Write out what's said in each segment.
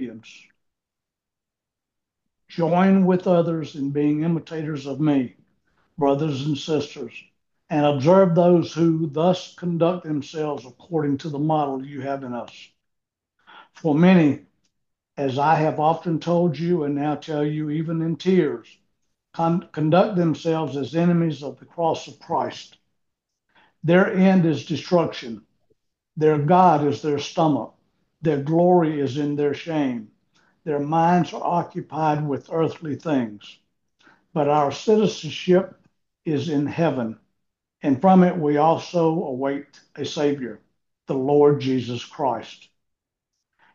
obedience. Join with others in being imitators of me, brothers and sisters, and observe those who thus conduct themselves according to the model you have in us. For many, as I have often told you and now tell you even in tears, conduct themselves as enemies of the cross of Christ. Their end is destruction. Their God is their stomach. Their glory is in their shame. Their minds are occupied with earthly things. But our citizenship is in heaven, and from it we also await a Savior, the Lord Jesus Christ.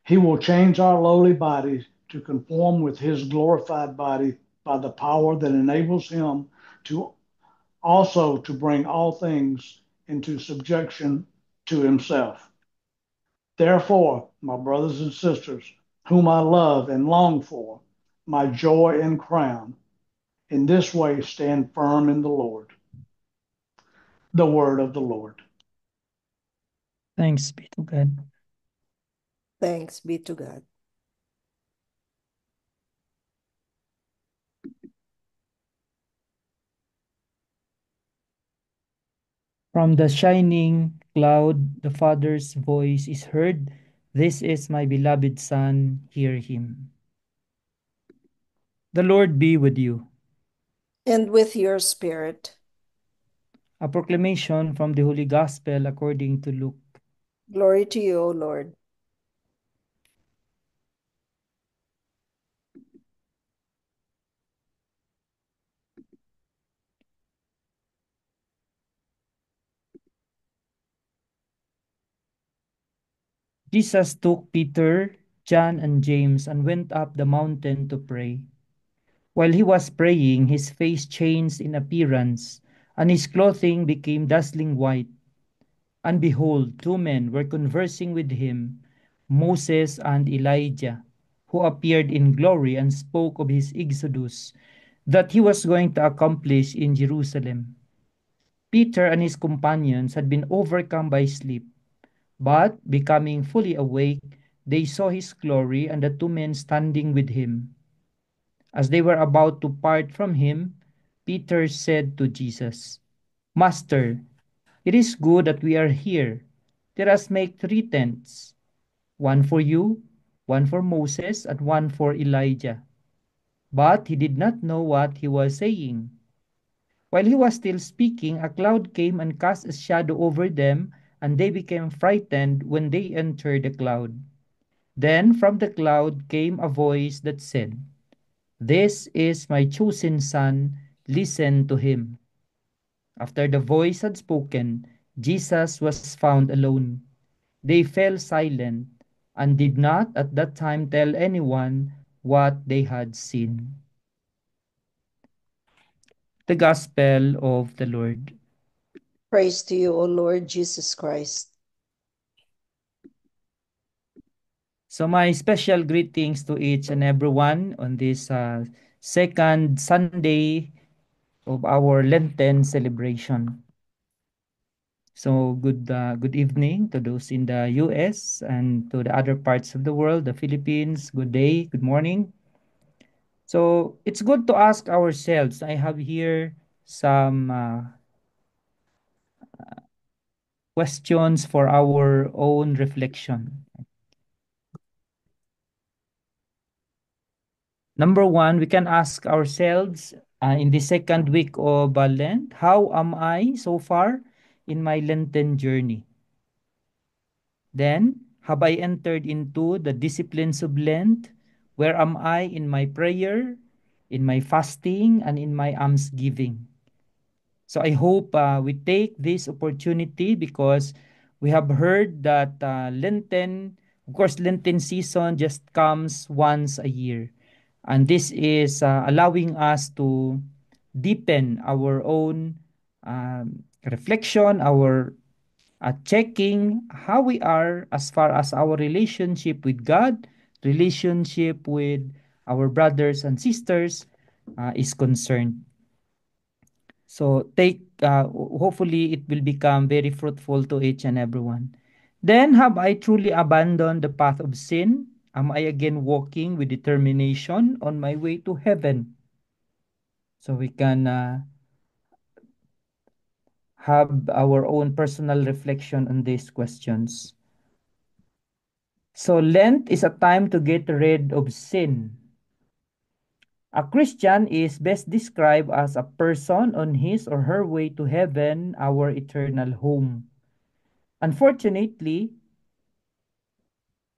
He will change our lowly body to conform with his glorified body by the power that enables him to also to bring all things into subjection to himself. Therefore, my brothers and sisters, whom I love and long for, my joy and crown, in this way stand firm in the Lord. The word of the Lord. Thanks be to God. Thanks be to God. From the shining cloud, the Father's voice is heard. This is my beloved Son, hear him. The Lord be with you. And with your spirit. A proclamation from the Holy Gospel according to Luke. Glory to you, O Lord. Jesus took Peter, John, and James and went up the mountain to pray. While he was praying, his face changed in appearance, and his clothing became dazzling white. And behold, two men were conversing with him, Moses and Elijah, who appeared in glory and spoke of his exodus that he was going to accomplish in Jerusalem. Peter and his companions had been overcome by sleep, but becoming fully awake, they saw his glory and the two men standing with him. As they were about to part from him, Peter said to Jesus, Master, it is good that we are here. Let us make three tents, one for you, one for Moses, and one for Elijah. But he did not know what he was saying. While he was still speaking, a cloud came and cast a shadow over them, and they became frightened when they entered the cloud. Then from the cloud came a voice that said, This is my chosen son, listen to him. After the voice had spoken, Jesus was found alone. They fell silent and did not at that time tell anyone what they had seen. The Gospel of the Lord. Praise to you, O Lord Jesus Christ. So my special greetings to each and everyone on this second Sunday of our Lenten celebration. So good evening to those in the US and to the other parts of the world, the Philippines. Good day, good morning. So it's good to ask ourselves. I have here some questions for our own reflection. Number one, we can ask ourselves in the second week of Lent, how am I so far in my Lenten journey? Then, have I entered into the disciplines of Lent? Where am I in my prayer, in my fasting, and in my almsgiving? So I hope we take this opportunity because we have heard that of course, Lenten season just comes once a year. And this is allowing us to deepen our own reflection, our checking how we are as far as our relationship with God, relationship with our brothers and sisters is concerned. So hopefully it will become very fruitful to each and everyone. Then have I truly abandoned the path of sin? Am I again walking with determination on my way to heaven? So we can have our own personal reflection on these questions. So Lent is a time to get rid of sin. A Christian is best described as a person on his or her way to heaven, our eternal home. Unfortunately,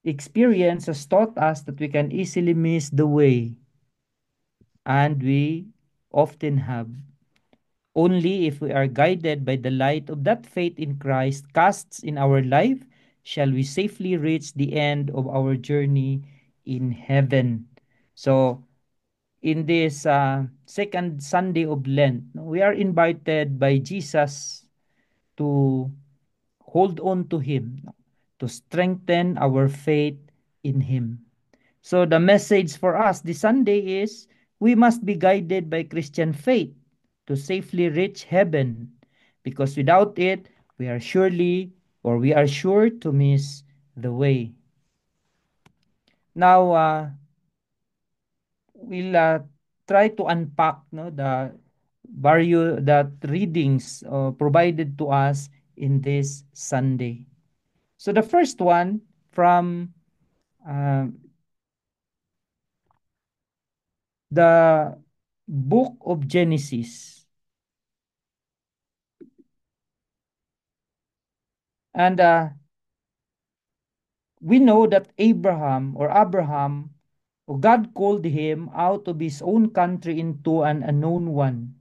experience has taught us that we can easily miss the way, and we often have. Only if we are guided by the light of that faith in Christ casts in our life shall we safely reach the end of our journey in heaven. So, in this second Sunday of Lent, we are invited by Jesus to hold on to Him, to strengthen our faith in Him. So the message for us this Sunday is we must be guided by Christian faith to safely reach heaven, because without it, we are surely or we are sure to miss the way. Now, we'll try to unpack the that readings provided to us in this Sunday. So the first one from uh, the book of Genesis. And we know that Abraham, or God called him out of his own country into an unknown one.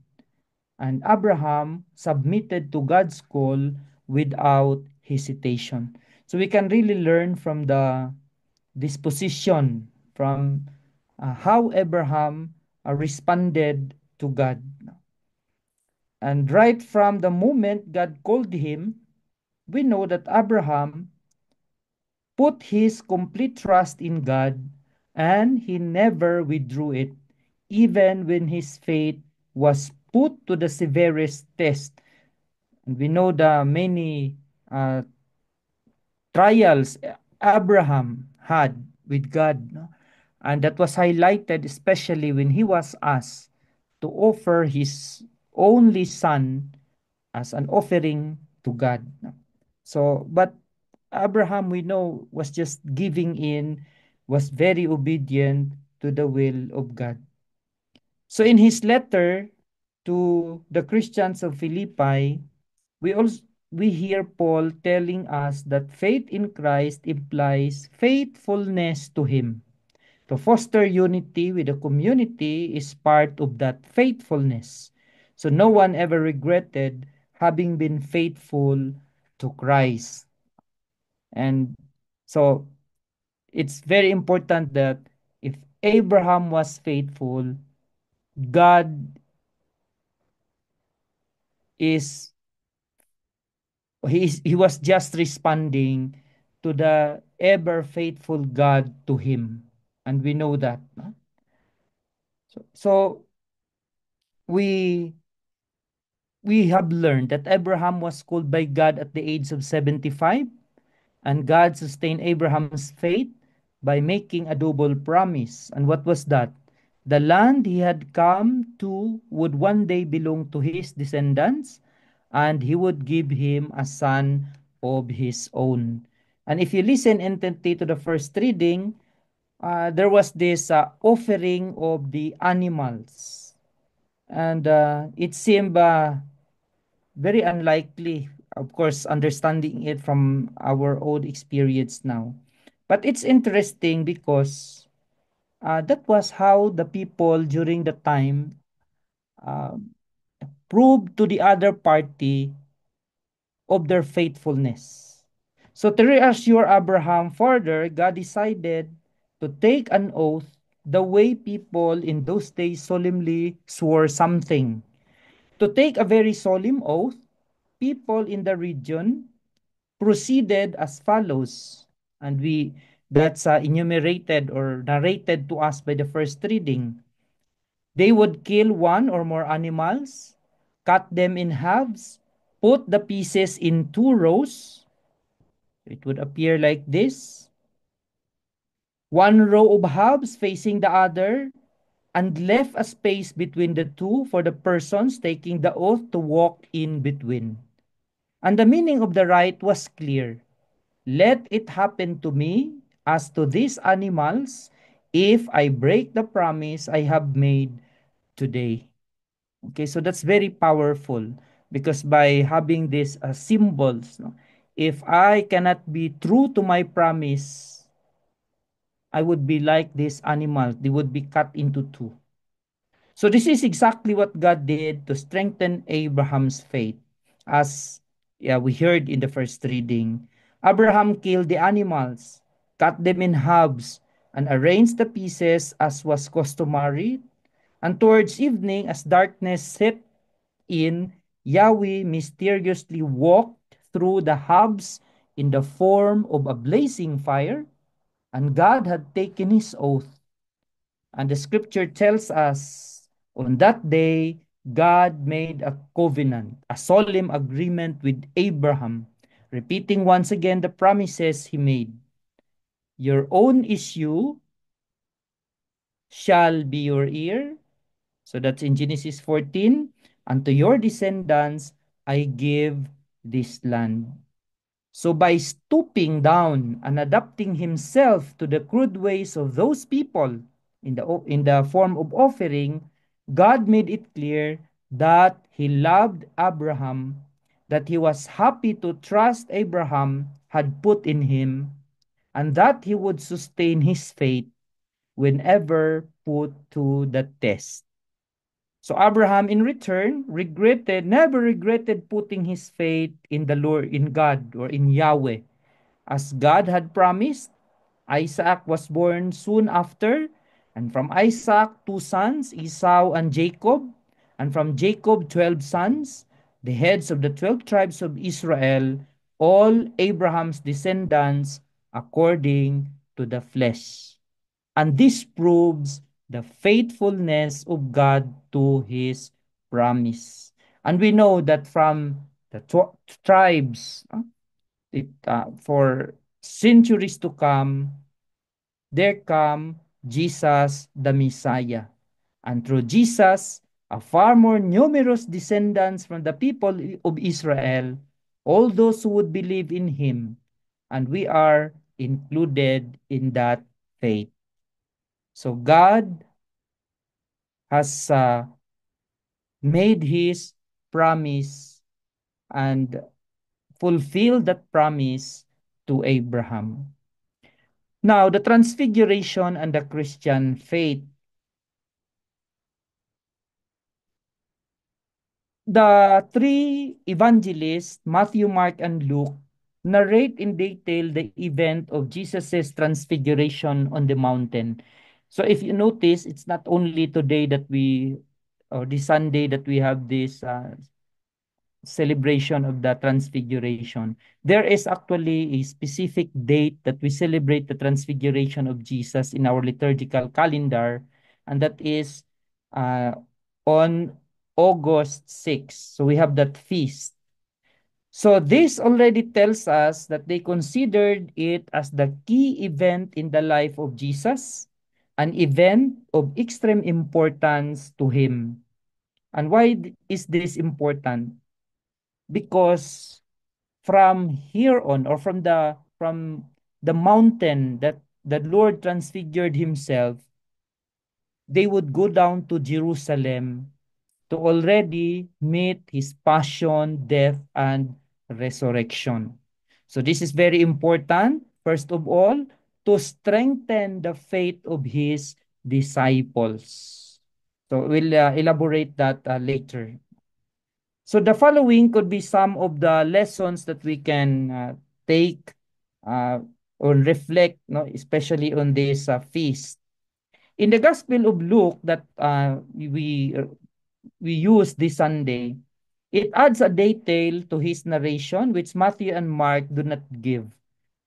And Abraham submitted to God's call without hesitation. So we can really learn from the disposition, from how Abraham responded to God. And right from the moment God called him, we know that Abraham put his complete trust in God, and he never withdrew it, even when his faith was put to the severest test. And we know the many uh, trials Abraham had with God, no? And that was highlighted especially when he was asked to offer his only son as an offering to God. No? So, but Abraham, we know, was just giving in, was very obedient to the will of God. So, in his letter to the Christians of Philippi, we also we hear Paul telling us that faith in Christ implies faithfulness to Him. To foster unity with the community is part of that faithfulness. So no one ever regretted having been faithful to Christ. And so it's very important that if Abraham was faithful, God is he was just responding to the ever faithful God to him. And we know that. No? So we we have learned that Abraham was called by God at the age of 75, and God sustained Abraham's faith by making a double promise. And what was that? The land he had come to would one day belong to his descendants, and he would give him a son of his own. And if you listen intently to the first reading, there was this offering of the animals. And it seemed very unlikely, of course, understanding it from our own experience now. But it's interesting because that was how the people during the time uh, proved to the other party of their faithfulness. So to reassure Abraham further, God decided to take an oath the way people in those days solemnly swore something. To take a very solemn oath, people in the region proceeded as follows. And that's enumerated or narrated to us by the first reading. They would kill one or more animals, cut them in halves, put the pieces in two rows. It would appear like this. one row of hubs facing the other, and left a space between the two for the persons taking the oath to walk in between. And the meaning of the rite was clear. Let it happen to me as to these animals if I break the promise I have made today. Okay, so that's very powerful because by having these symbols, no, if I cannot be true to my promise, I would be like these animals. They would be cut into two. So this is exactly what God did to strengthen Abraham's faith. As we heard in the first reading, Abraham killed the animals, cut them in halves, and arranged the pieces as was customary. And towards evening, as darkness set in, Yahweh mysteriously walked through the halves in the form of a blazing fire, and God had taken his oath. And the scripture tells us on that day, God made a covenant, a solemn agreement with Abraham, repeating once again the promises he made. Your own issue shall be your heir. So that's in Genesis 14. And to your descendants, I give this land. So by stooping down and adapting himself to the crude ways of those people in the form of offering, God made it clear that he loved Abraham, that he was happy to trust Abraham had put in him, and that he would sustain his faith whenever put to the test. So Abraham in return never regretted putting his faith in the Lord, in God or in Yahweh. As God had promised, Isaac was born soon after, and from Isaac, two sons, Esau and Jacob, and from Jacob, 12 sons, the heads of the 12 tribes of Israel, all Abraham's descendants according to the flesh. And this proves the faithfulness of God to his promise. And we know that from the tribes, for centuries to come, there come Jesus the Messiah. And through Jesus, a far more numerous descendants from the people of Israel, all those who would believe in him, and we are included in that faith. So God has made his promise and fulfilled that promise to Abraham. Now, the Transfiguration and the Christian faith. The three evangelists, Matthew, Mark, and Luke, narrate in detail the event of Jesus' transfiguration on the mountain. So if you notice, it's not only today that or this Sunday that we have this celebration of the transfiguration. There is actually a specific date that we celebrate the transfiguration of Jesus in our liturgical calendar, and that is uh, on August 6th. So we have that feast. So this already tells us that they considered it as the key event in the life of Jesus, an event of extreme importance to him. And why is this important? Because from here on, or from the mountain that the Lord transfigured himself, they would go down to Jerusalem to already meet his passion, death, and resurrection. So this is very important, first of all, to strengthen the faith of his disciples. So we'll elaborate that later. So the following could be some of the lessons that we can take uh, or reflect, no, especially on this feast. In the Gospel of Luke that we use this Sunday, it adds a detail to his narration which Matthew and Mark do not give.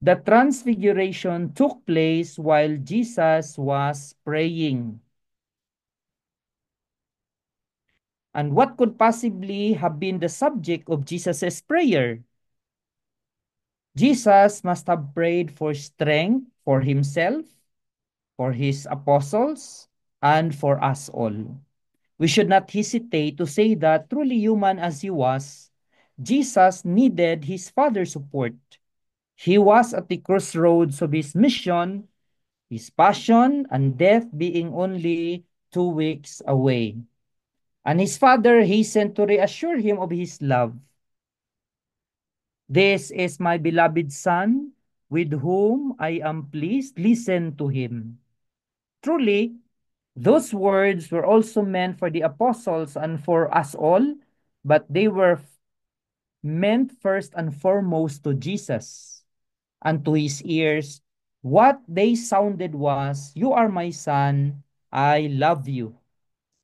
The transfiguration took place while Jesus was praying. And what could possibly have been the subject of Jesus' prayer? Jesus must have prayed for strength for himself, for his apostles, and for us all. We should not hesitate to say that, truly human as he was, Jesus needed his Father's support. He was at the crossroads of his mission, his passion and death being only 2 weeks away. And his Father hastened to reassure him of his love. This is my beloved Son, with whom I am pleased. Listen to him. Truly, those words were also meant for the apostles and for us all, but they were meant first and foremost to Jesus. And to his ears, what they sounded was, "You are my son, I love you."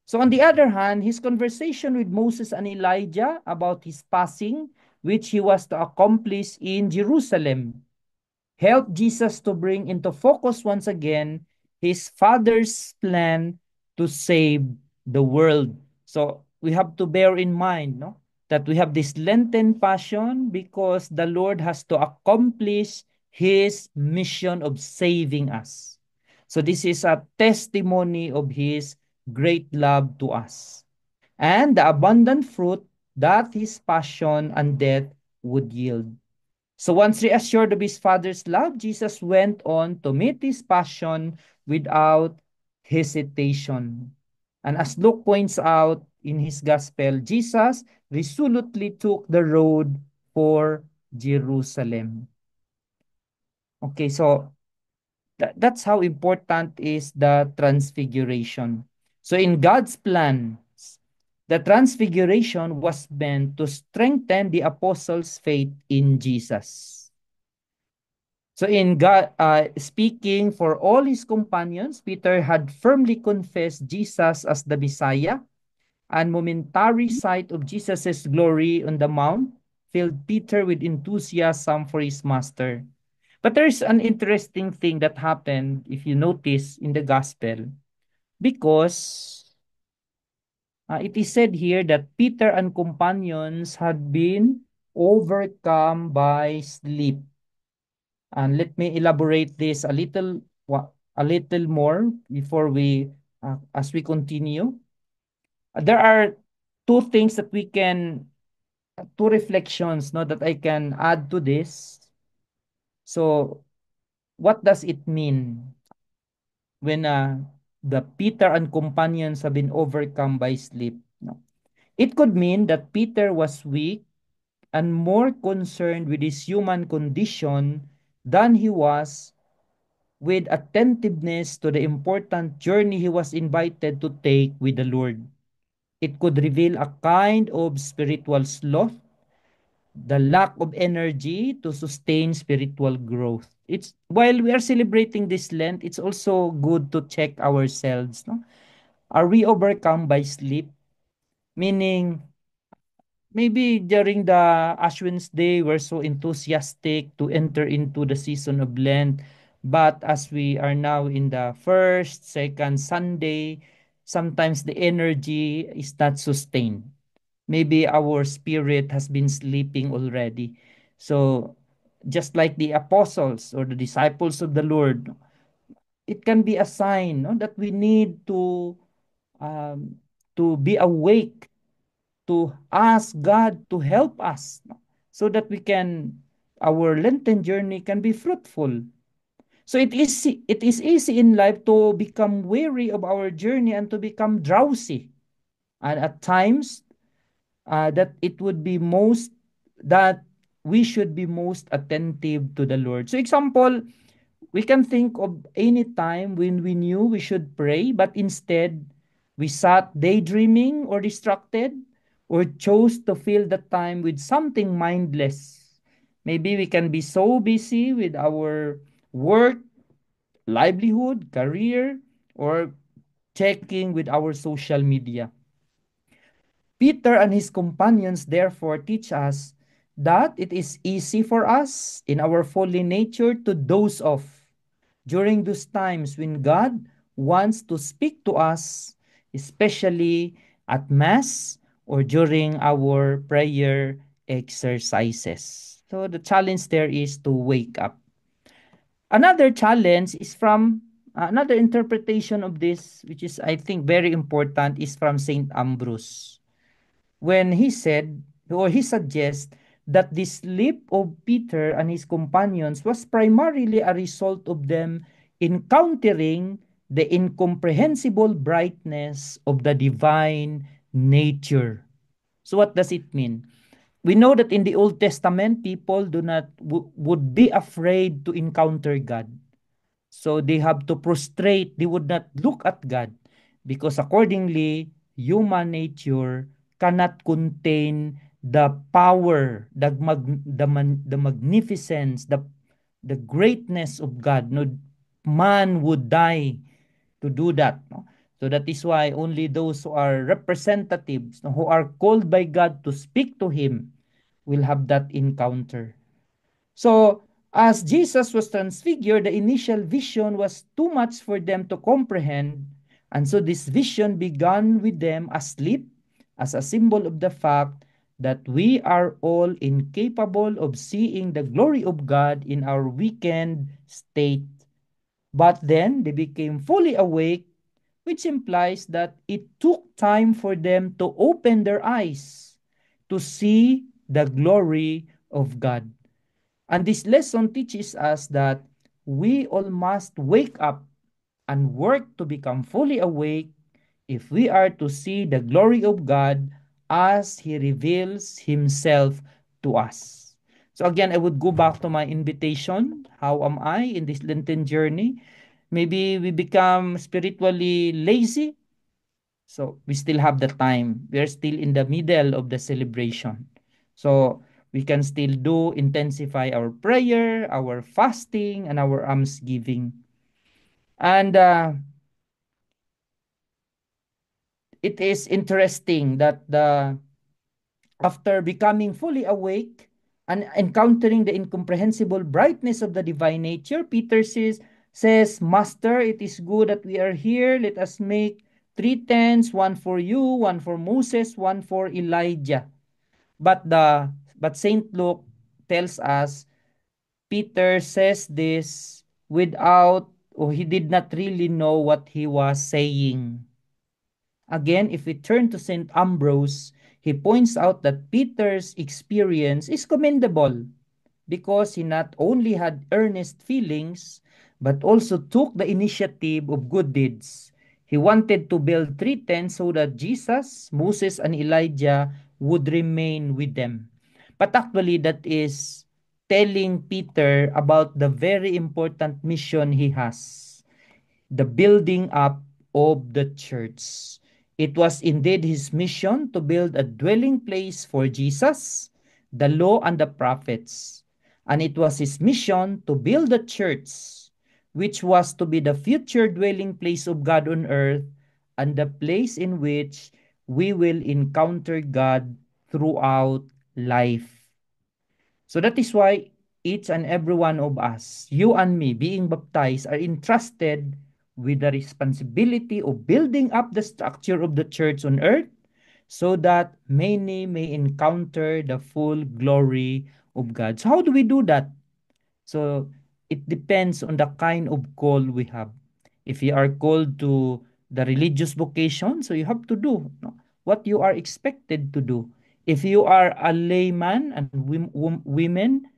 So on the other hand, his conversation with Moses and Elijah about his passing, which he was to accomplish in Jerusalem, helped Jesus to bring into focus once again his Father's plan to save the world. So we have to bear in mind, no, that we have this Lenten Passion because the Lord has to accomplish his mission of saving us. So this is a testimony of his great love to us and the abundant fruit that his passion and death would yield. So once reassured of his Father's love, Jesus went on to meet his passion without hesitation. And as Luke points out in his gospel, Jesus resolutely took the road for Jerusalem. Okay, so that's how important is the transfiguration. So in God's plan, the transfiguration was meant to strengthen the apostles' faith in Jesus. So in God, speaking for all his companions, Peter had firmly confessed Jesus as the Messiah, and momentary sight of Jesus' glory on the mount filled Peter with enthusiasm for his master. But there's an interesting thing that happened, if you notice in the gospel, because it is said here that Peter and companions had been overcome by sleep. And let me elaborate this a little more before we as we continue. There are two things that we can two reflections no that I can add to this. So what does it mean when the Peter and companions have been overcome by sleep? No. It could mean that Peter was weak and more concerned with his human condition than he was with attentiveness to the important journey he was invited to take with the Lord. It could reveal a kind of spiritual sloth, the lack of energy to sustain spiritual growth. It's while we are celebrating this Lent, it's also good to check ourselves. No? Are we overcome by sleep? Meaning, maybe during the Ashwin's Day, we're so enthusiastic to enter into the season of Lent. But as we are now in the first, second Sunday, sometimes the energy is not sustained. Maybe our spirit has been sleeping already. So, just like the apostles or the disciples of the Lord, it can be a sign no, that we need um, to be awake to ask God to help us no? So that we can our Lenten journey can be fruitful. So it is easy in life to become weary of our journey and to become drowsy. And at times that it would be most that we should be most attentive to the Lord. So example, we can think of any time when we knew we should pray, but instead we sat daydreaming or distracted or chose to fill the time with something mindless. Maybe we can be so busy with our work, livelihood, career, or checking with our social media. Peter and his companions therefore teach us that it is easy for us in our fallen nature to doze off during those times when God wants to speak to us, especially at Mass or during our prayer exercises. So the challenge there is to wake up. Another challenge is from Another interpretation of this, which is I think very important, is from Saint Ambrose, when he said, or he suggests, that the sleep of Peter and his companions was primarily a result of them encountering the incomprehensible brightness of the divine nature. So what does it mean? We know that in the Old Testament, people do not would be afraid to encounter God. So they have to prostrate, they would not look at God, because accordingly, human nature cannot contain the power, the magnificence, the greatness of God. No, man would die to do that. No? So that is why only those who are representatives, no, who are called by God to speak to Him, will have that encounter. So, as Jesus was transfigured, the initial vision was too much for them to comprehend. And so, this vision began with them asleep, as a symbol of the fact that we are all incapable of seeing the glory of God in our weakened state. But then they became fully awake, which implies that it took time for them to open their eyes to see the glory of God. And this lesson teaches us that we all must wake up and work to become fully awake if we are to see the glory of God as He reveals Himself to us. So again, I would go back to my invitation. How am I in this Lenten journey? Maybe we become spiritually lazy. So we still have the time. We are still in the middle of the celebration. So we can still intensify our prayer, our fasting, and our almsgiving. And it is interesting that after becoming fully awake and encountering the incomprehensible brightness of the divine nature, Peter says, Master, it is good that we are here. Let us make 3 tents, one for you, one for Moses, one for Elijah. But Saint Luke tells us Peter says this without, or he did not really know what he was saying. Again, if we turn to St. Ambrose, he points out that Peter's experience is commendable because he not only had earnest feelings, but also took the initiative of good deeds. He wanted to build 3 tents so that Jesus, Moses, and Elijah would remain with them. But actually, that is telling Peter about the very important mission he has, the building up of the church. It was indeed his mission to build a dwelling place for Jesus, the law, and the prophets. And it was his mission to build the church, which was to be the future dwelling place of God on earth and the place in which we will encounter God throughout life. So that is why each and every one of us, you and me, being baptized, are entrusted with the responsibility of building up the structure of the church on earth so that many may encounter the full glory of God. So how do we do that? So it depends on the kind of call we have. If you are called to the religious vocation, so you have to do, no, what you are expected to do. If you are a layman and women,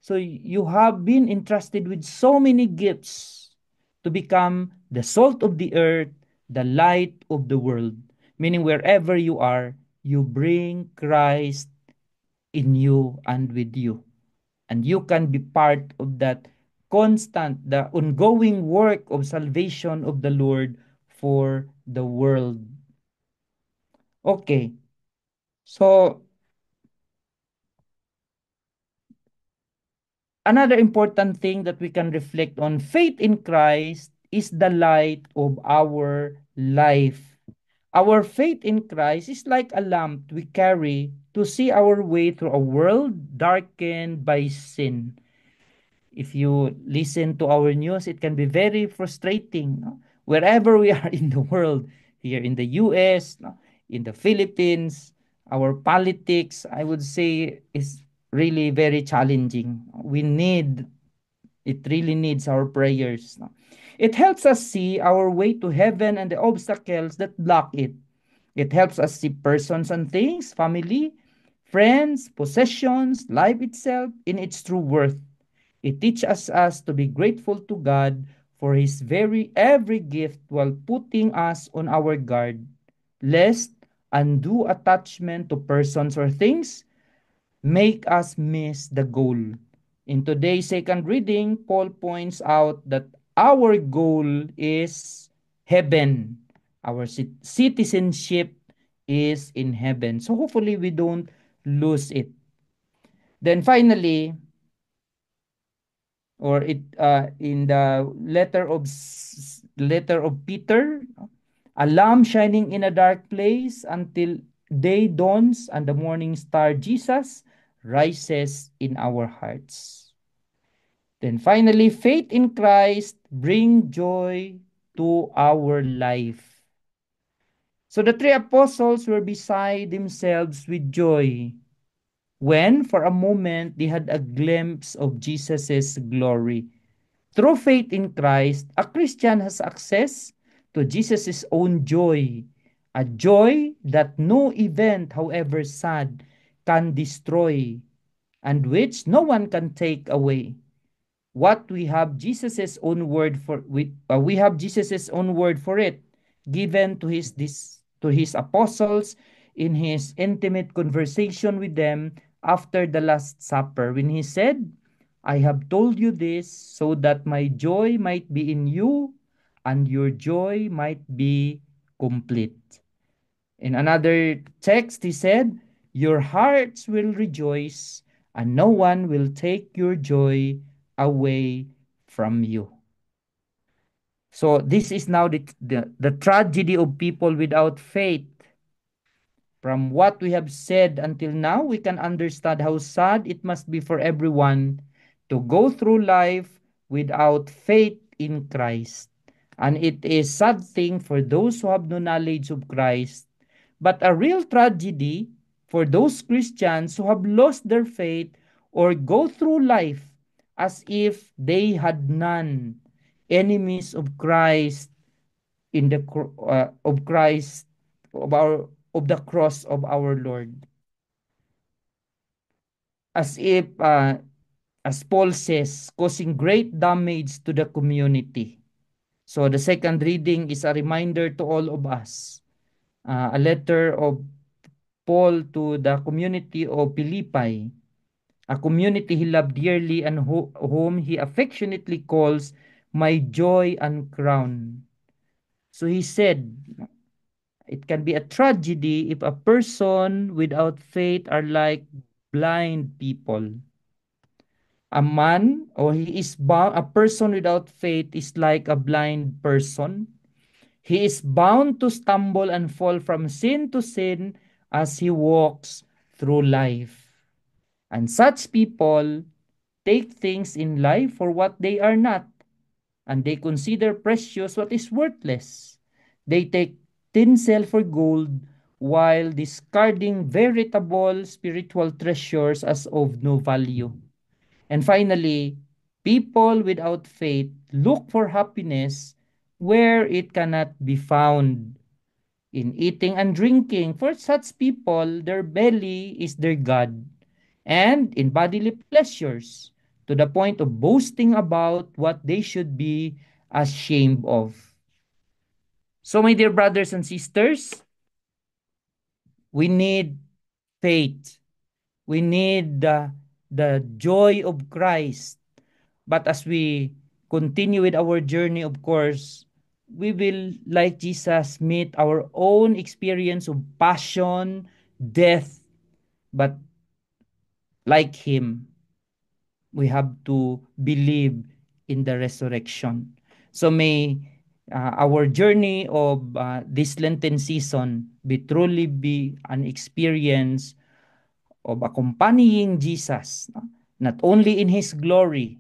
so you have been entrusted with so many gifts to become the salt of the earth, the light of the world. Meaning wherever you are, you bring Christ in you and with you. And you can be part of that constant, the ongoing work of salvation of the Lord for the world. Okay. So another important thing that we can reflect on, faith in Christ is the light of our life. Our faith in Christ is like a lamp we carry to see our way through a world darkened by sin. If you listen to our news, it can be very frustrating. No? Wherever we are in the world, here in the US, no? In the Philippines, our politics, I would say, is really very challenging. It really needs our prayers. No? It helps us see our way to heaven and the obstacles that block it. It helps us see persons and things, family, friends, possessions, life itself in its true worth. It teaches us to be grateful to God for His very every gift while putting us on our guard, lest undue attachment to persons or things make us miss the goal. In today's second reading, Paul points out that our goal is heaven. Our citizenship is in heaven. So hopefully we don't lose it. Then finally, or it in the letter of Peter, a lamp shining in a dark place until day dawns and the morning star Jesus rises in our hearts. Then finally, faith in Christ bring joy to our life. So the three apostles were beside themselves with joy when for a moment they had a glimpse of Jesus' glory. Through faith in Christ, a Christian has access to Jesus' own joy, a joy that no event, however sad, can destroy, and which no one can take away. What we have Jesus's own word for we have Jesus's own word for it, given to his apostles in his intimate conversation with them after the last supper, when he said, I have told you this so that my joy might be in you and your joy might be complete. In another text, he said, your hearts will rejoice and no one will take your joy away from you. So this is now the tragedy of people without faith. From what we have said until now, we can understand how sad it must be for everyone to go through life without faith in Christ. And it is sad thing for those who have no knowledge of Christ, but a real tragedy for those Christians who have lost their faith or go through life as if they had none, enemies of Christ in the of Christ of the cross of our Lord, as if as Paul says, causing great damage to the community. So the second reading is a reminder to all of us, a letter of Paul to the community of Philippi, a community he loved dearly and whom he affectionately calls my joy and crown. So he said, it can be a tragedy if a person without faith are like blind people. A man or he is bound, a person without faith is like a blind person. He is bound to stumble and fall from sin to sin as he walks through life. And such people take things in life for what they are not, and they consider precious what is worthless. They take tinsel for gold while discarding veritable spiritual treasures as of no value. And finally, people without faith look for happiness where it cannot be found. In eating and drinking, for such people, their belly is their God, and in bodily pleasures, to the point of boasting about what they should be ashamed of. So, my dear brothers and sisters, we need faith. We need the joy of Christ. But as we continue with our journey, of course, we will, like Jesus, meet our own experience of passion, death. But like Him, we have to believe in the resurrection. So may our journey of this Lenten season be truly be an experience of accompanying Jesus, no? Not only in His glory,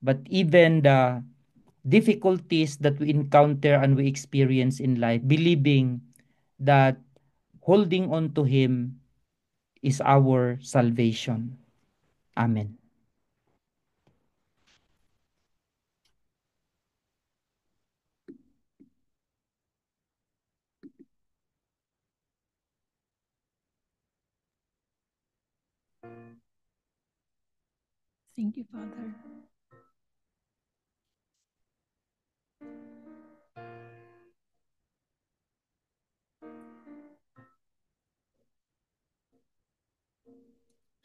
but even the difficulties that we encounter and we experience in life, believing that holding on to Him is our salvation. Amen. Thank you, Father.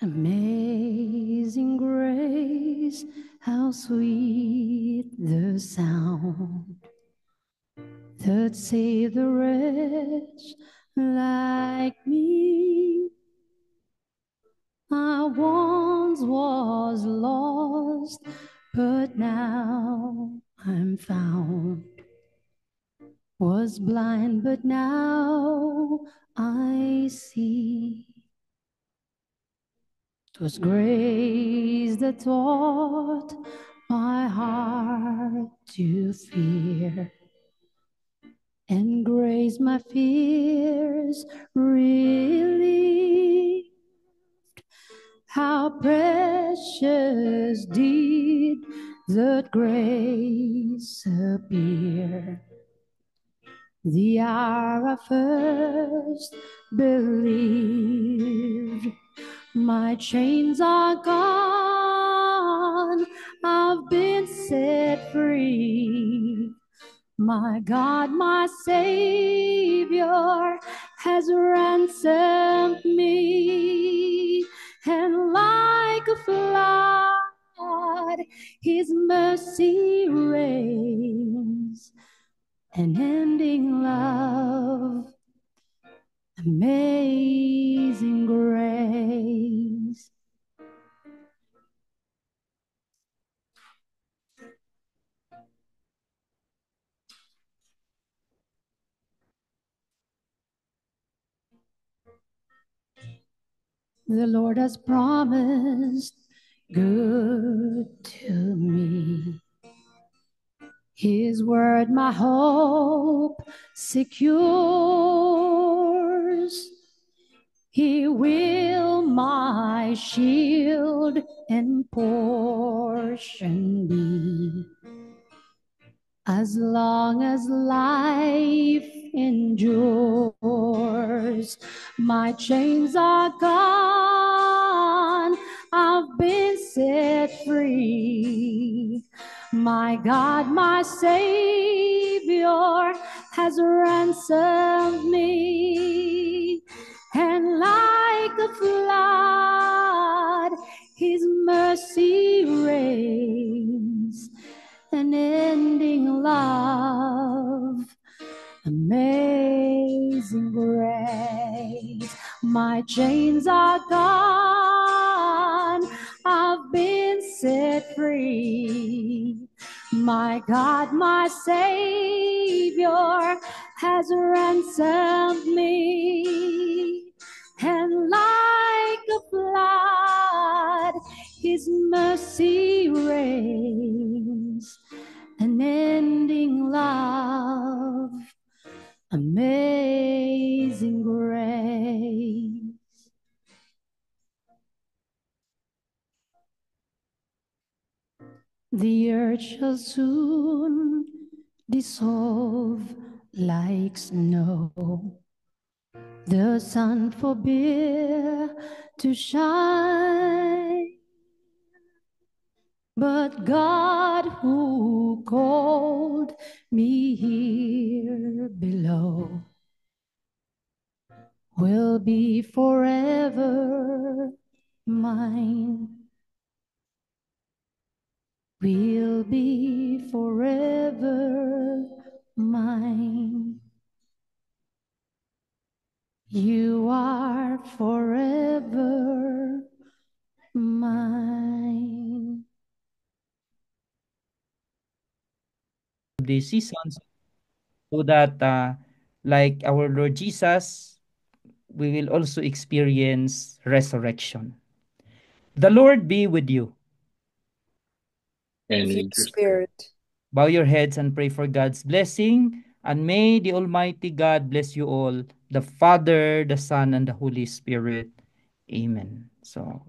Amazing grace, how sweet the sound that saved a wretch like me. I once was lost, but now I'm found. Was blind, but now I see. 'Twas grace that taught my heart to fear, and grace my fears relieved. How precious did that grace appear the hour I first believed. My chains are gone, I've been set free. My God, my Savior has ransomed me, and like a flood, His mercy reigns, an ending love, amazing grace. The Lord has promised good to me. His word my hope secures. He will my shield and portion be. As long as life endures, my chains are gone, I've been set free. My God, my Savior has ransomed me, and like a flood, His mercy reigns, an ending love, amazing grace. My chains are gone, I've been set free. My God, my Savior has ransomed me, and like a flood, His mercy reigns, an ending love, amazing grace. The earth shall soon dissolve like snow. The sun forbear to shine. But God who called me here below will be forever mine. Will be forever mine. You are forever mine. These seasons so that like our Lord Jesus, we will also experience resurrection. The Lord be with you. With And your with your spirit. spirit. Bow your heads and pray for God's blessing, and may the Almighty God bless you all, the Father, the Son, and the Holy Spirit. Amen. So,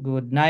good night.